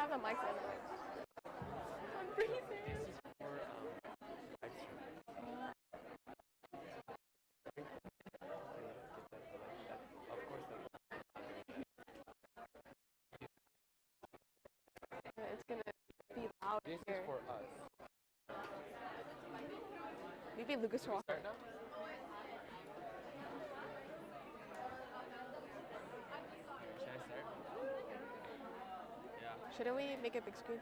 have the mics in. I'm freezing. It's gonna be loud This here. is for us. Maybe Lucas will. Start now? Should I start? Yeah. Shouldn't we make it big screen?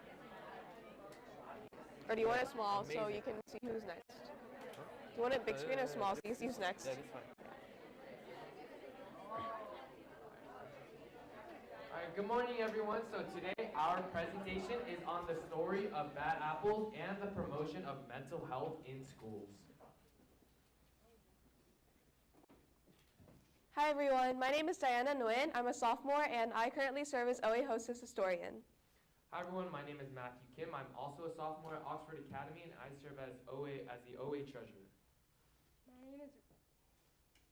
Or do you want it small so Amazing. you can see who's next? Do you want it big screen or small so you can see who's next? Yeah, that's fine. Alright, good morning everyone. So today our presentation is on the story of bad apples and the promotion of mental health in schools. Hi everyone, my name is Diana Nguyen. I'm a sophomore and I currently serve as OA-HOSA's historian. Hi everyone, my name is Matthew Kim. I'm also a sophomore at Oxford Academy and I serve as the OA treasurer.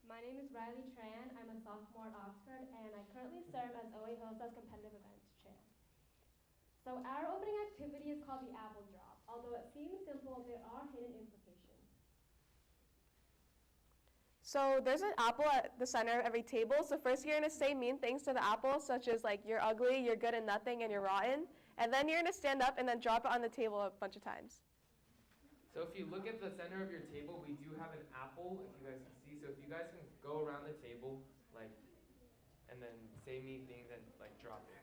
My name is Riley Tran. I'm a sophomore at Oxford and I currently serve as OA-HOSA's competitive events chair. So our opening activity is called the apple drop. Although it seems simple, there are hidden implications. So there's an apple at the center of every table. So first you're going to say mean things to the apple, such as like you're ugly, you're good at nothing, and you're rotten. And then you're going to stand up and then drop it on the table a bunch of times. So if you look at the center of your table, we do have an apple, if you guys can see. So if you guys can go around the table, like, and then say mean things and like drop it.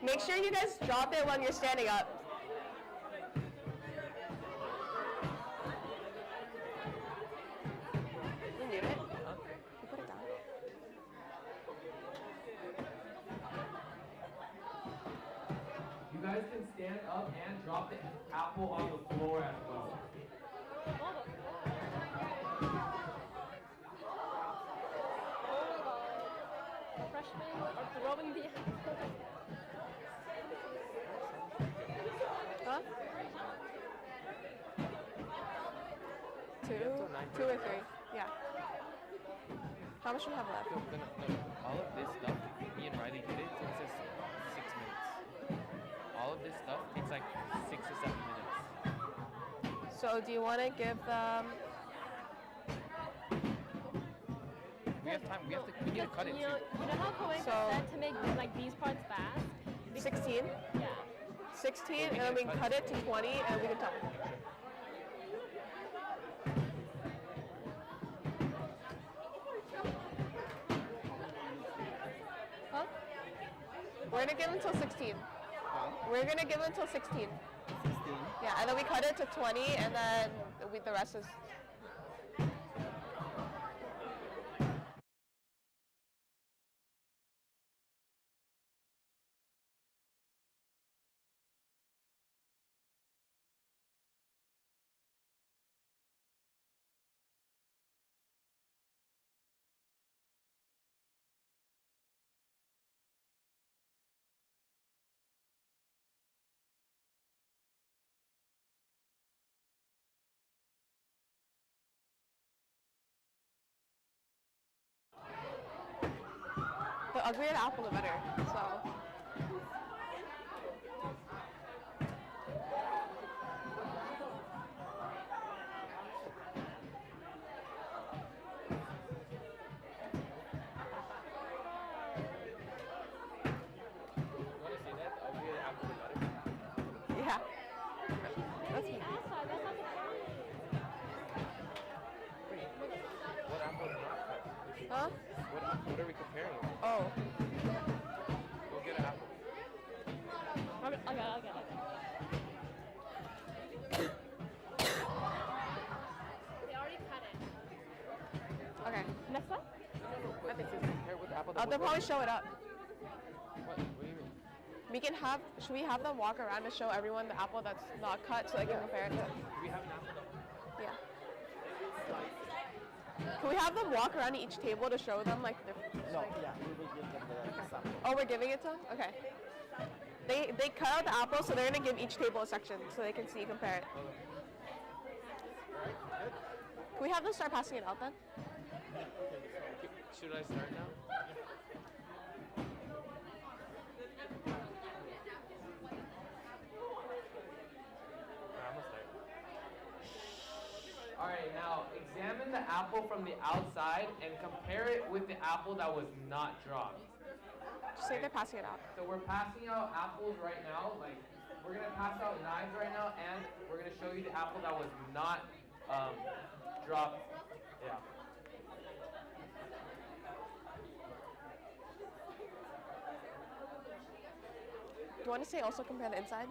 Make sure you guys drop it when you're standing up. You mute it? You put it down. You guys can stand up and drop the apple on the floor as well. Freshmen are throwing the apple. Huh? Two or three. Yeah. How much do we have left? No, all of this stuff, me and Riley did it, takes us 6 minutes. All of this stuff takes like 6 or 7 minutes. So do you want to give them... We have time, we need to cut it too. You know how Chloe said to make like these parts fast? 16? Yeah. 16, and then we can cut it to 20, and we can talk. Huh? We're going to give until 16. Huh? We're going to give until 16. 16. Yeah, and then we cut it to 20, and then the rest is... The uglier the apple, the better. So. Yeah. That's me. What apple is not cut? Huh? What are we comparing? Oh. Go get an apple. Okay. They already cut it. Okay. Next one? I think it's compare with the apple. They'll probably show it up. What do you mean? We can have, should we have them walk around to show everyone the apple that's not cut so they can compare it to? Do we have an apple though? Yeah. Can we have them walk around to each table to show them like the No, yeah, we will give them the sample. Oh, we're giving it to them? Okay. They cut out the apple, so they're gonna give each table a section so they can see compare it. Alright, good. Can we have them start passing it out then? Should I start now? I'm gonna start. Alright, now examine the apple from the outside and compare it with the apple that was not dropped. Just say they're passing it out. So we're passing out apples right now, like we're gonna pass out knives right now, and we're gonna show you the apple that was not dropped. Yeah. Do you want to say also compare the inside?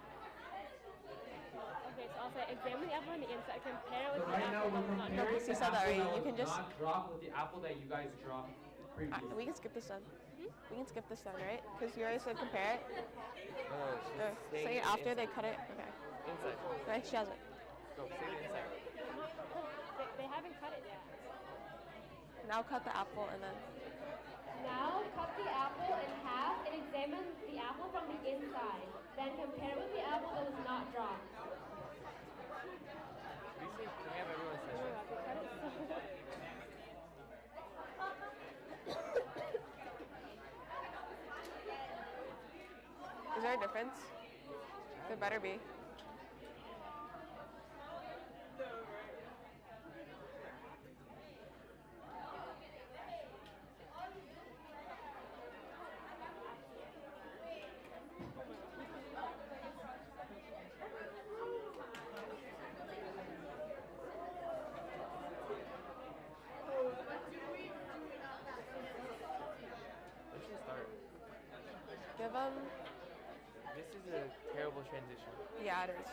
Okay, so I'll say examine the apple on the inside, compare it with So the right now apple we're that's not comparing You the said that apple already. that You was can just- not dropped with the apple that you guys dropped previously. We can skip this then. We can skip this then, right? Because you already said compare it. No, she's Say it after they cut it. Okay. Inside. Right, she has it. Go, say the inside. They haven't cut it yet. Now cut the apple and then. Now cut the apple in half and examine the apple from the inside. Then compare it with the apple that was not dropped. Can we have everyone say Oh my that? god, they cut it so Is there a difference? There better be. Let's just start. Give them. This is a terrible transition. Yeah, it is.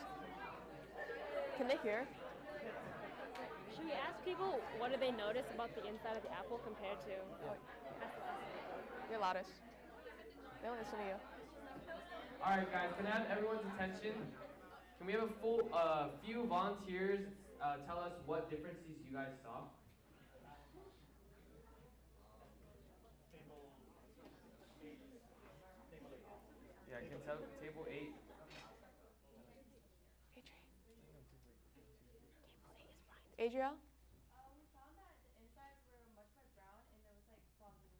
Can they hear? Should we ask people what do they notice about the inside of the apple compared to? You're loudest. They don't listen to you. Alright guys, can I have everyone's attention? Can we have a few volunteers tell us what differences you guys saw? Yeah, I can tell table 8. Adriel? We found that the insides were much more brown and it was like soggier.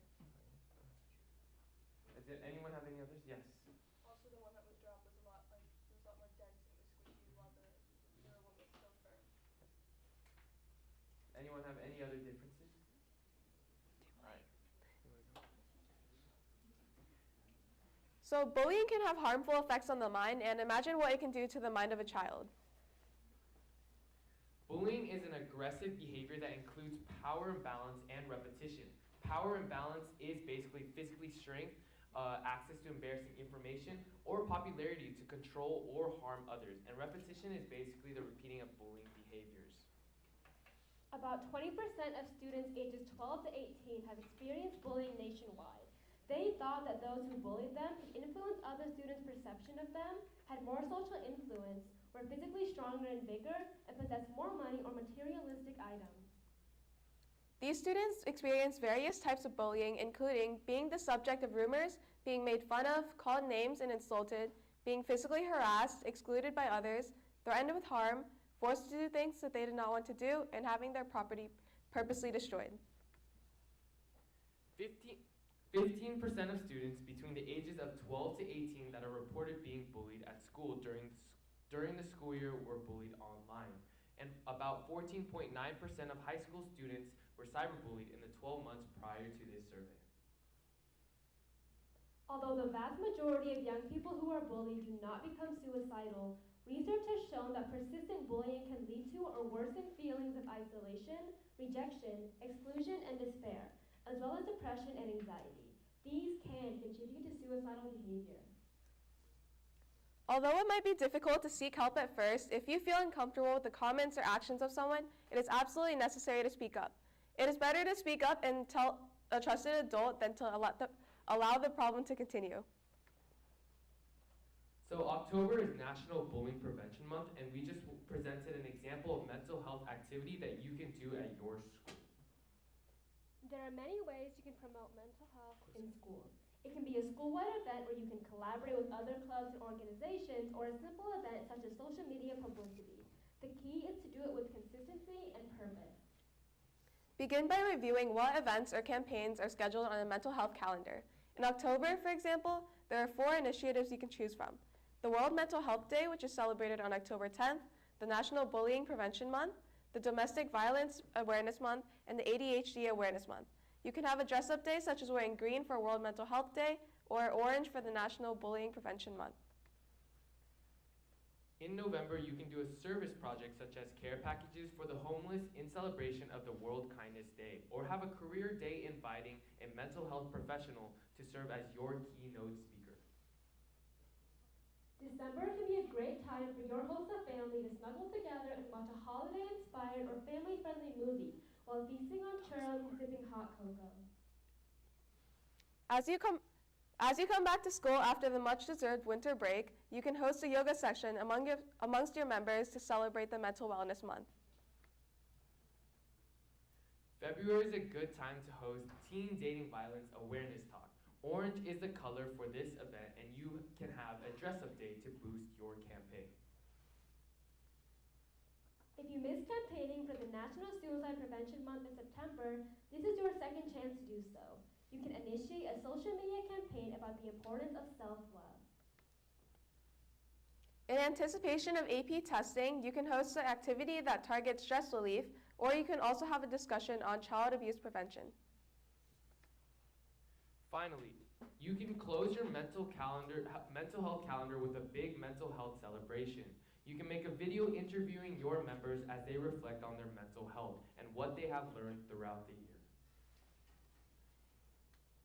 Does anyone have any others? Yes. Also, the one that was dropped was a lot like it was a lot more dense and it was squishy, while the newer one was still firm. Anyone have any other differences? Alright. So bullying can have harmful effects on the mind, and imagine what it can do to the mind of a child. Bullying is an aggressive behavior that includes power imbalance and repetition. Power imbalance is basically physically strength, access to embarrassing information, or popularity to control or harm others. And repetition is basically the repeating of bullying behaviors. About 20% of students ages 12 to 18 have experienced bullying nationwide. They thought that those who bullied them could influence other students' perception of them, had more social influence, were physically stronger and bigger, and possessed more money or materialistic items. These students experience various types of bullying, including being the subject of rumors, being made fun of, called names and insulted, being physically harassed, excluded by others, threatened with harm, forced to do things that they did not want to do, and having their property purposely destroyed. 15% of students between the ages of 12 to 18 that are reported being bullied at school during the school year were bullied online. And about 14.9% of high school students were cyberbullied in the 12 months prior to this survey. Although the vast majority of young people who are bullied do not become suicidal, research has shown that persistent bullying can lead to or worsen feelings of isolation, rejection, exclusion, and despair, as well as depression and anxiety. These can contribute to suicidal behavior. Although it might be difficult to seek help at first, if you feel uncomfortable with the comments or actions of someone, it is absolutely necessary to speak up. It is better to speak up and tell a trusted adult than to allow the problem to continue. So October is National Bullying Prevention Month, and we just presented an example of mental health activity that you can do at your school. There are many ways you can promote mental health in schools. It can be a school-wide event where you can collaborate with other clubs and organizations, or a simple event such as social media publicity. The key is to do it with consistency and purpose. Begin by reviewing what events or campaigns are scheduled on a mental health calendar. In October, for example, there are 4 initiatives you can choose from: the World Mental Health Day, which is celebrated on October 10th, the National Bullying Prevention Month, the Domestic Violence Awareness Month, and the ADHD Awareness Month. You can have a dress-up day, such as wearing green for World Mental Health Day, or orange for the National Bullying Prevention Month. In November, you can do a service project such as care packages for the homeless in celebration of the World Kindness Day, or have a career day inviting a mental health professional to serve as your keynote speaker. December can be a great time for your HOSA family to snuggle together and watch a holiday-inspired or family-friendly movie while feasting on churros and sipping hot cocoa. As you come back to school after the much-deserved winter break, you can host a yoga session amongst your members to celebrate the Mental Wellness Month. February is a good time to host Teen Dating Violence Awareness Talk. Orange is the color for this event, and you can have a dress-up day to boost your campaign. If you missed campaigning for the National Suicide Prevention Month in September, this is your second chance to do so. You can initiate a social media campaign about the importance of self-love. In anticipation of AP testing, you can host an activity that targets stress relief, or you can also have a discussion on child abuse prevention. Finally, you can close your mental health calendar with a big mental health celebration. You can make a video interviewing your members as they reflect on their mental health and what they have learned throughout the year.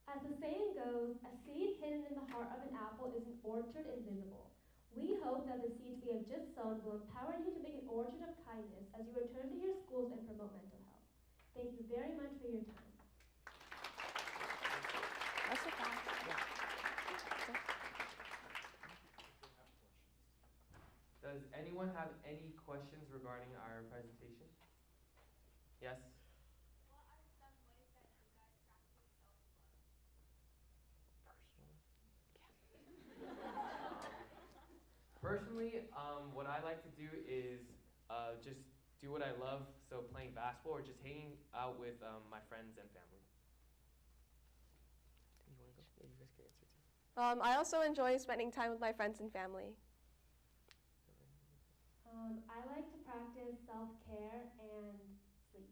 As the saying goes, a seed hidden in the heart of an apple is an orchard invisible. We hope that the seeds we have just sown will empower you to make an orchard of kindness as you return to your schools and promote mental health. Thank you very much for your time. That's a fact. Does anyone have any questions regarding our presentation? Yes? What are some ways that you guys practice self-love? Personally, what I like to do is just do what I love, so playing basketball or just hanging out with my friends and family. You want to go? Yeah, you guys can answer too. I also enjoy spending time with my friends and family. I like to practice self-care and sleep.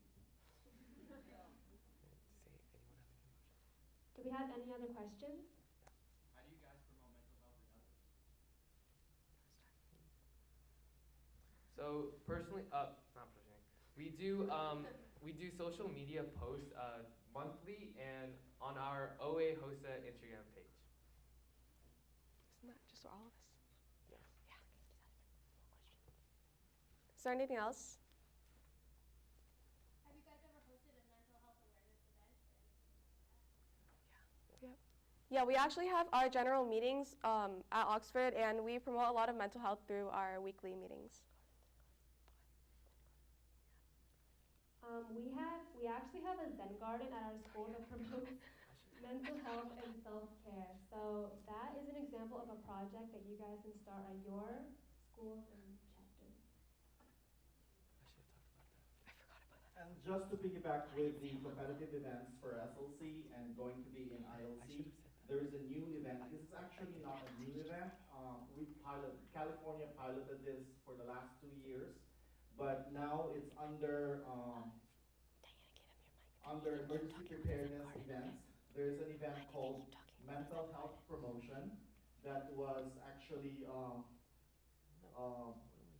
Do we have any other questions? How do you guys promote mental health in others? So personally, not personally, we do social media posts monthly and on our OA HOSA Instagram page. Isn't that just for all of us? Yes. Yeah. Is there anything else? Have you guys ever hosted a mental health awareness event or anything like that? Yeah, we actually have our general meetings at Oxford, and we promote a lot of mental health through our weekly meetings. We actually have a Zen garden at our school that promotes mental health and self-care. So that is an example of a project that you guys can start at your schools and chapters. And just to piggyback with the competitive events for SLC and going to be in ILC, there is a new event. This is actually not a new event. California piloted this for the last 2 years, but now it's under emergency preparedness events. There is an event called Mental Health Promotion that was actually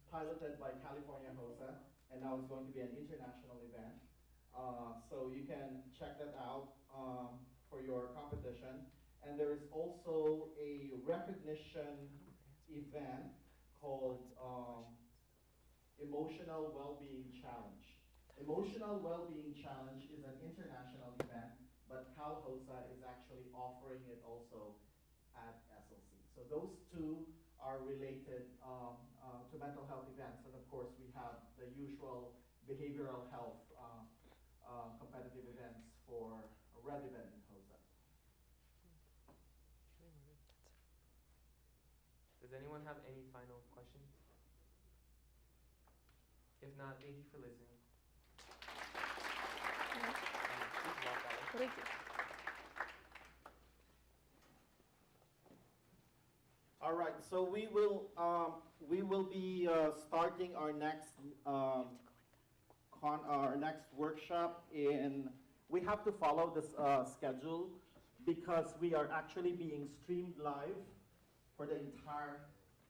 piloted by California HOSA, and now it's going to be an international event. So you can check that out for your competition. And there is also a recognition event called Emotional Wellbeing Challenge. Emotional Wellbeing Challenge is an international event, but Cal-HOSA is actually offering it also at SLC. So those two are related to mental health events, and of course we have the usual behavioral health competitive events for Red Event in HOSA. Does anyone have any final questions? If not, thank you for listening. Thank you. All right, so we will be starting our next our next workshop in. We have to follow this schedule because we are actually being streamed live for the entire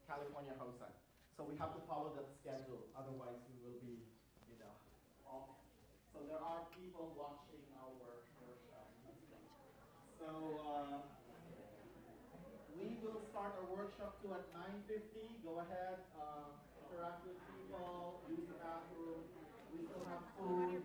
California HOSA. So we have to follow that schedule, otherwise we will be, off. So there are people watching our workshop. So we will start our workshop 2 at 9:50. Go ahead, interact with people, use the bathroom. We still have food.